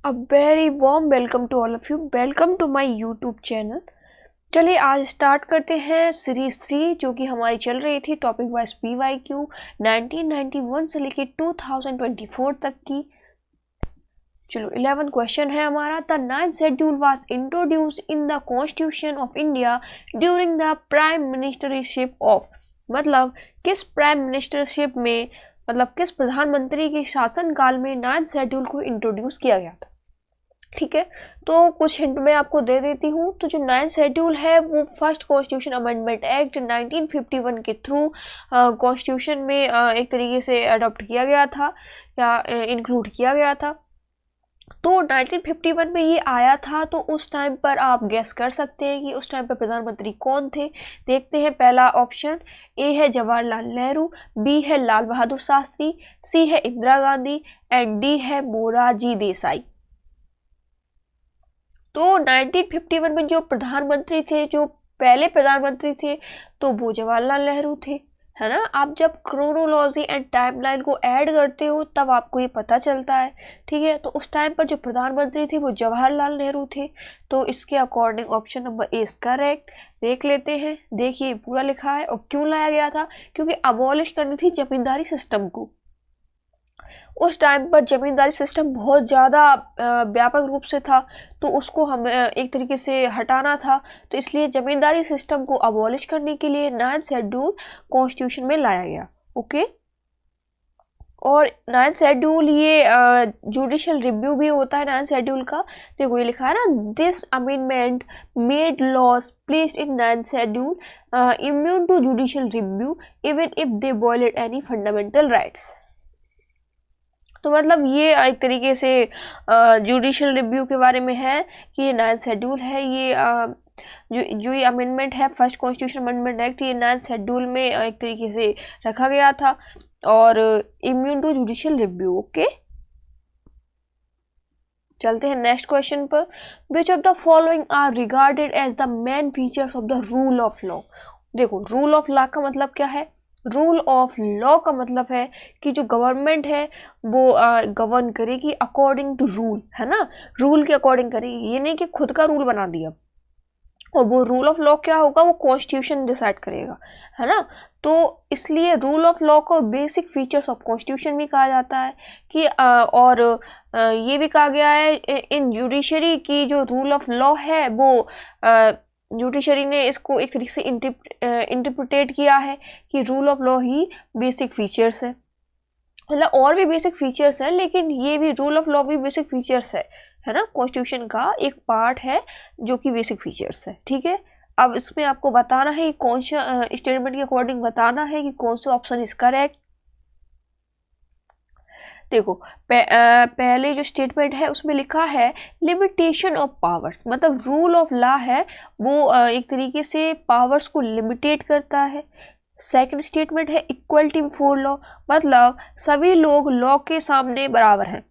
A very warm welcome to all of you. Welcome to my YouTube channel. चलिए आज start करते हैं series 3 जो कि हमारी चल रही थी टॉपिक वाइज PYQ 1991 से लेके 2024 तक की। चलो 11 क्वेश्चन है हमारा। The ninth schedule was introduced in the constitution of India during the prime ministership of, मतलब किस प्राइम मिनिस्टरशिप में, मतलब किस प्रधानमंत्री के शासनकाल में नाइन्थ शेड्यूल को इंट्रोड्यूस किया गया था। ठीक है, तो कुछ हिंट मैं आपको दे देती हूँ। तो जो नाइन्थ शेड्यूल है वो फर्स्ट कॉन्स्टिट्यूशन अमेंडमेंट एक्ट 1951 के थ्रू कॉन्स्टिट्यूशन में एक तरीके से अडॉप्ट किया गया था या इंक्लूड किया गया था। तो 1951 में ये आया था। तो उस टाइम पर आप गेस कर सकते हैं कि उस टाइम पर प्रधानमंत्री कौन थे। देखते हैं, पहला ऑप्शन ए है जवाहरलाल नेहरू, बी है लाल बहादुर शास्त्री, सी है इंदिरा गांधी एंड डी है मोरारजी देसाई। तो 1951 में जो प्रधानमंत्री थे, जो पहले प्रधानमंत्री थे, तो वो जवाहरलाल नेहरू थे, है ना। आप जब क्रोनोलॉजी एंड टाइमलाइन को ऐड करते हो तब आपको ये पता चलता है। ठीक है, तो उस टाइम पर जो प्रधानमंत्री थे वो जवाहरलाल नेहरू थे। तो इसके according option number A is correct. देख लेते हैं, देखिए पूरा लिखा है। और क्यों लाया गया था? क्योंकि अबॉलिश करनी थी जमींदारी सिस्टम को। उस टाइम पर जमींदारी सिस्टम बहुत ज़्यादा व्यापक रूप से था, तो उसको हमें एक तरीके से हटाना था। तो इसलिए जमींदारी सिस्टम को अबॉलिश करने के लिए नाइन्थ शेड्यूल कॉन्स्टिट्यूशन में लाया गया। ओके, और नाइन्थ शेड्यूल ये जुडिशियल रिव्यू भी होता है नाइन्थ शेड्यूल का। देखो ये लिखा है ना, this amendment made laws placed in ninth schedule immune to judicial review even if they violate any fundamental rights. तो मतलब ये एक तरीके से जुडिशियल रिव्यू के बारे में है कि ये नाइन्थ शेड्यूल है। ये जो ये अमेंडमेंट है फर्स्ट कॉन्स्टिट्यूशन अमेंडमेंट एक्ट, ये नाइन्थ शेड्यूल में एक तरीके से रखा गया था और immune to judicial review. Okay, चलते हैं नेक्स्ट क्वेश्चन पर। Which of the following are regarded as the main features of the rule of law. देखो, रूल ऑफ लॉ का मतलब क्या है? रूल ऑफ लॉ का मतलब है कि जो गवर्नमेंट है वो गवर्न करेगी अकॉर्डिंग टू रूल, है ना। रूल के अकॉर्डिंग करेगी, ये नहीं कि खुद का रूल बना दिया। और वो रूल ऑफ लॉ क्या होगा? वो कॉन्स्टिट्यूशन डिसाइड करेगा, है ना। तो इसलिए रूल ऑफ लॉ को बेसिक फीचर्स ऑफ कॉन्स्टिट्यूशन भी कहा जाता है कि और ये भी कहा गया है इन जुडिशरी की जो रूल ऑफ लॉ है वो जुडिशरी ने इसको एक तरीके से इंटरप्रिटेट किया है कि rule of law he basic features है। मतलब और भी बेसिक फीचर्स है, लेकिन ये भी रूल ऑफ लॉ भी बेसिक फीचर्स है ना। कॉन्स्टिट्यूशन का एक पार्ट है जो कि बेसिक फीचर्स है। ठीक है, अब इसमें आपको बताना है कि कौन सा स्टेटमेंट के अकॉर्डिंग बताना है कि कौन सा ऑप्शन इज करेक्ट। देखो पहले जो स्टेटमेंट है उसमें लिखा है लिमिटेशन ऑफ पावर्स, मतलब रूल ऑफ लॉ है वो एक तरीके से पावर्स को लिमिटेट करता है। सेकंड स्टेटमेंट है इक्वलिटी बिफोर लॉ, मतलब सभी लोग लॉ के सामने बराबर हैं।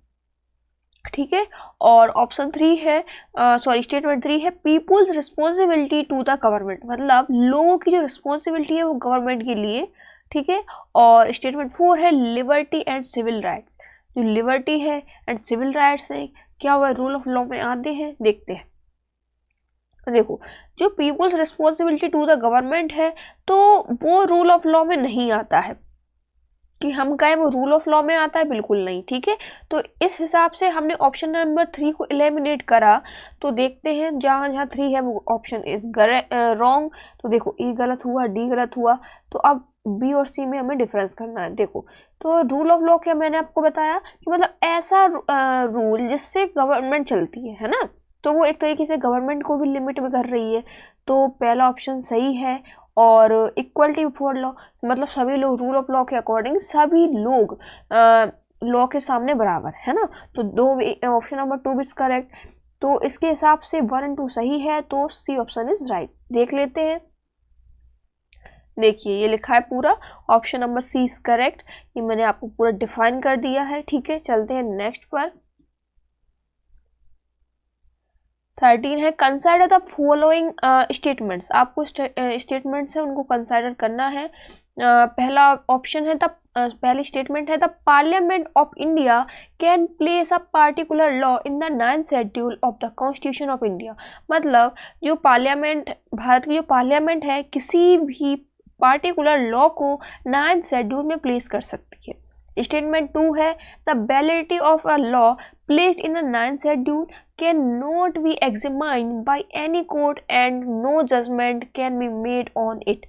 ठीक है, और ऑप्शन 3 है स्टेटमेंट 3 है people's responsibility to the government, मतलब लोगों की जो रिस्पॉन्सिबिलिटी है वो गवर्नमेंट के लिए। ठीक है, और स्टेटमेंट 4 है लिबर्टी एंड सिविल राइट्स, जो लिबर्टी है एंड सिविल राइट्स है क्या वह रूल ऑफ लॉ में आते हैं? देखते हैं। देखो, जो people's responsibility to the government है तो वो रूल ऑफ लॉ में नहीं आता है कि हम कहें वो रूल ऑफ लॉ में आता है, बिल्कुल नहीं। ठीक है, तो इस हिसाब से हमने ऑप्शन नंबर 3 को एलिमिनेट करा। तो देखते हैं जहाँ जहाँ 3 है वो ऑप्शन इज रॉन्ग। तो देखो ई गलत हुआ, डी गलत हुआ। तो अब बी और सी में हमें डिफरेंस करना है। देखो, तो रूल ऑफ लॉ क्या मैंने आपको बताया कि मतलब ऐसा रूल जिससे गवर्नमेंट चलती है ना। तो वो एक तरीके से गवर्नमेंट को भी लिमिट में कर रही है। तो पहला ऑप्शन सही है। और इक्वलिटी बिफोर लॉ, मतलब सभी लोग रूल ऑफ लॉ के अकॉर्डिंग सभी लोग लॉ के सामने बराबर, है ना। तो दो ऑप्शन नंबर 2 इज करेक्ट। तो इसके हिसाब से 1 और 2 सही है, तो सी ऑप्शन इज राइट। देख लेते हैं, देखिए ये लिखा है पूरा option number C is correct. ये मैंने आपको पूरा डिफाइन कर दिया है। ठीक है, चलते हैं नेक्स्ट पर। 13 है कंसाइडर द फॉलोइंग स्टेटमेंट्स। आपको स्टेटमेंट्स है उनको कंसाइडर करना है। पहला ऑप्शन है द पहली स्टेटमेंट है the parliament of India can place a particular law in the 9th schedule of the constitution of India. मतलब जो पार्लियामेंट, भारत की जो पार्लियामेंट है, किसी भी पार्टिकुलर लॉ को 9th शेड्यूल में प्लेस कर सकती है। स्टेटमेंट 2 है the validity of a law placed in the 9th schedule can not be examined by any court and no judgement can be made on it.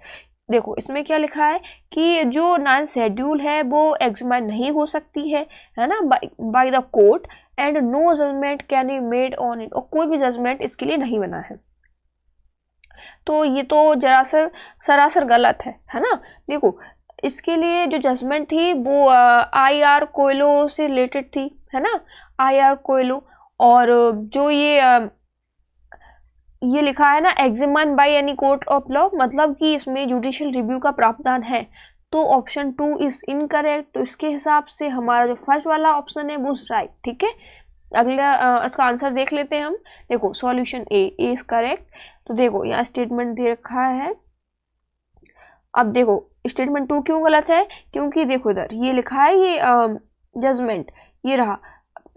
देखो इसमें क्या लिखा है कि जो 9th शेड्यूल है वो एग्जामाइन नहीं हो सकती है ना, by the court, and no judgement can be made on it, और कोई भी जजमेंट इसके लिए नहीं बना है। तो ये तो सरासर गलत है ना। देखो इसके लिए जो जजमेंट थी वो IR कोयलो से रिलेटेड थी, है ना, IR कोयलो। और जो ये लिखा है ना examine by any court of law, मतलब कि इसमें जुडिशियल रिव्यू का प्रावधान है। तो ऑप्शन 2 इज इनकरेक्ट। तो इसके हिसाब से हमारा जो फर्स्ट वाला ऑप्शन है वो राइट। ठीक है, अगला इसका आंसर देख लेते हैं हम। देखो सॉल्यूशन ए इज करेक्ट। तो देखो यहाँ स्टेटमेंट दे रखा है। अब देखो स्टेटमेंट 2 क्यों गलत है, क्योंकि देखो इधर ये लिखा है, ये जजमेंट ये रहा,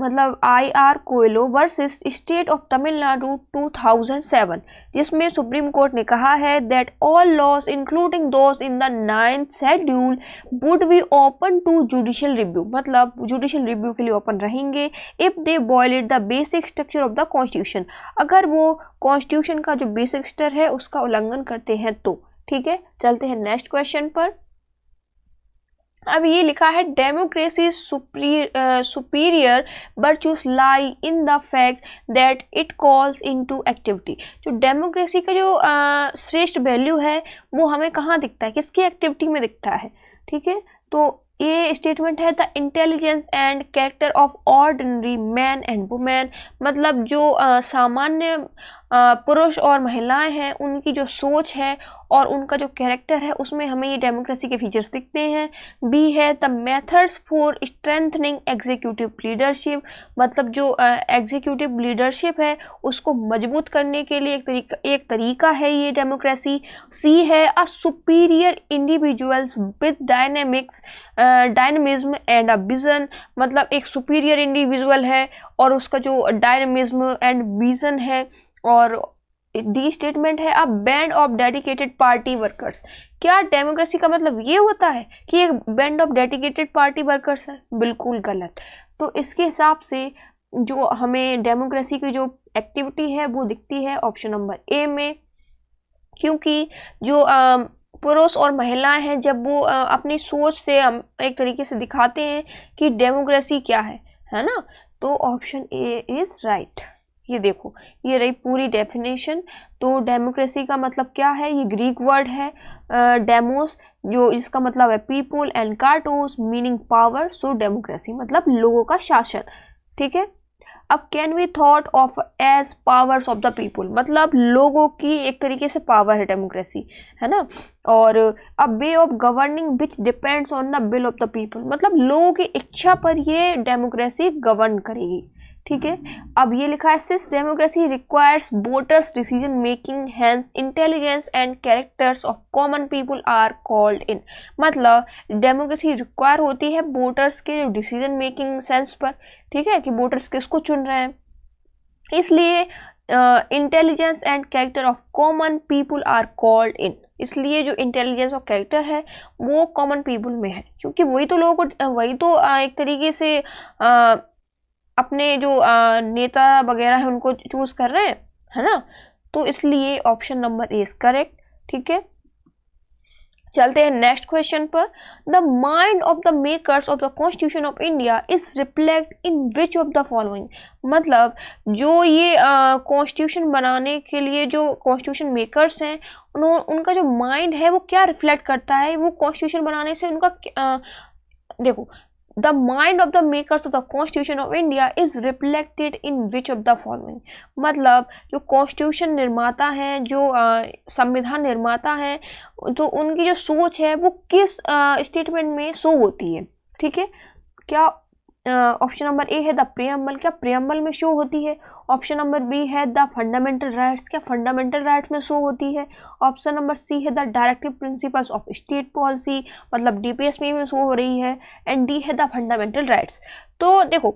मतलब IR Coelho versus state of Tamil Nadu 2007, जिसमें सुप्रीम कोर्ट ने कहा है that all laws including those in the 9th schedule would be open to judicial review. मतलब जुडिशियल रिव्यू के लिए ओपन रहेंगे if they violate the basic structure of the constitution, अगर वो कॉन्स्टिट्यूशन का जो बेसिक स्ट्रक्चर है उसका उल्लंघन करते हैं तो। ठीक है, चलते हैं नेक्स्ट क्वेश्चन पर। अब ये लिखा है democracy superior virtues lie in the fact that it calls into activity. जो डेमोक्रेसी का जो श्रेष्ठ वैल्यू है वो हमें कहाँ दिखता है, किसकी एक्टिविटी में दिखता है। ठीक है, तो ये स्टेटमेंट है the intelligence and character of ordinary man and women. मतलब जो सामान्य पुरुष और महिलाएं हैं उनकी जो सोच है और उनका जो कैरेक्टर है उसमें हमें ये डेमोक्रेसी के फीचर्स दिखते हैं। बी है the methods for strengthening executive leadership. मतलब जो एग्जीक्यूटिव लीडरशिप है उसको मजबूत करने के लिए एक तरीका है ये डेमोक्रेसी। सी है a superior individuals with dynamism and a vision. मतलब एक सुपीरियर इंडिविजुअल है और उसका जो डायनेमिज्म एंड विजन है। और डी स्टेटमेंट है a band of dedicated party workers. क्या डेमोक्रेसी का मतलब ये होता है कि एक band of dedicated party workers है? बिल्कुल गलत। तो इसके हिसाब से जो हमें डेमोक्रेसी की जो एक्टिविटी है वो दिखती है ऑप्शन नंबर ए में, क्योंकि जो पुरुष और महिलाएं हैं जब वो अपनी सोच से हम एक तरीके से दिखाते हैं कि डेमोक्रेसी क्या है ना। तो ऑप्शन ए इज राइट। ये देखो ये रही पूरी डेफिनेशन। तो डेमोक्रेसी का मतलब क्या है, ये ग्रीक वर्ड है डेमोस, जो इसका मतलब है people, and kratos meaning power. So democracy मतलब लोगों का शासन। ठीक है, अब can we thought of as powers of the people, मतलब लोगों की एक तरीके से पावर है डेमोक्रेसी, है ना। और a way of governing which depends on the will of the people, मतलब लोगों की इच्छा पर ये डेमोक्रेसी गवर्न करेगी। ठीक है, अब ये लिखा है since democracy requires voters decision making hence intelligence and characters of common people are called in. मतलब डेमोक्रेसी रिक्वायर होती है वोटर्स के डिसीजन मेकिंग सेंस पर। ठीक है, कि वोटर्स किसको चुन रहे हैं, इसलिए intelligence and character of common people are called in. इसलिए जो इंटेलिजेंस और कैरेक्टर है वो कॉमन पीपल में है, क्योंकि वही तो लोगों को वही तो एक तरीके से अपने जो नेता वगैरह है उनको चूज कर रहे हैं, है ना। तो इसलिए option number A is correct. ठीक है, चलते हैं नेक्स्ट क्वेश्चन पर। The mind of the makers of the constitution of India is reflect in which of the following. मतलब जो ये कॉन्स्टिट्यूशन बनाने के लिए जो कॉन्स्टिट्यूशन मेकर्स हैं उनका जो माइंड है वो क्या रिफ्लेक्ट करता है, वो कॉन्स्टिट्यूशन बनाने से उनका देखो the mind of the makers of the constitution of India is reflected in which of the following. मतलब जो कॉन्स्टिट्यूशन निर्माता हैं, जो संविधान निर्माता हैं, तो उनकी जो सोच है वो किस स्टेटमेंट में शो होती है। ठीक है, क्या ऑप्शन नंबर ए है द प्रियम्बल, क्या प्रियम्बल में शो होती है। ऑप्शन नंबर बी है द फंडामेंटल राइट्स, क्या फंडामेंटल राइट्स में शो होती है। ऑप्शन नंबर सी है the directive principles of state policy, मतलब डीपीएस में शो हो रही है। एंड डी है द फंडामेंटल राइट्स। तो देखो,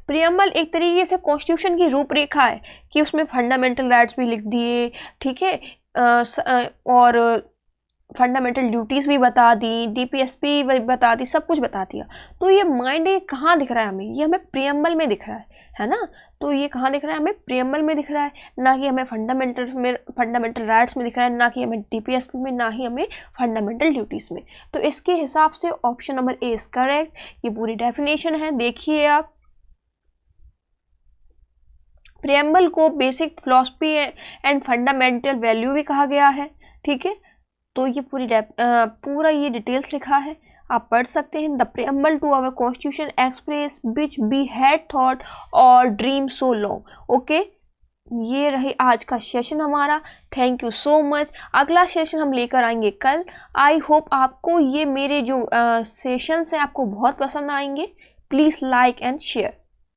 प्रियम्बल एक तरीके से कॉन्स्टिट्यूशन की रूपरेखा है कि उसमें फंडामेंटल राइट्स भी लिख दिए, ठीक है, और फंडामेंटल ड्यूटीज़ भी बता दी, डीपीएसपी बता दी, सब कुछ बता दिया। तो ये माइंड ये कहाँ दिख रहा है हमें, ये हमें प्रियम्बल में दिख रहा है ना। तो ये कहाँ दिख रहा है हमें, प्रियम्बल में दिख रहा है, ना कि हमें फंडामेंटल राइट्स में दिख रहा है, ना कि हमें डीपीएसपी में, ना ही हमें फंडामेंटल ड्यूटीज़ में। तो इसके हिसाब से option number A is correct. ये पूरी डेफिनेशन है, देखिए आप। प्रियम्बल को basic philosophy and fundamental value भी कहा गया है, ठीक है। तो ये पूरा ये डिटेल्स लिखा है, आप पढ़ सकते हैं। The preamble to our constitution express which be had thought और ड्रीम सो लॉन्ग। ओके, ये रही आज का सेशन हमारा। Thank you so much. अगला सेशन हम लेकर आएंगे कल। आई होप आपको ये मेरे जो सेशंस हैं आपको बहुत पसंद आएंगे। Please like and share.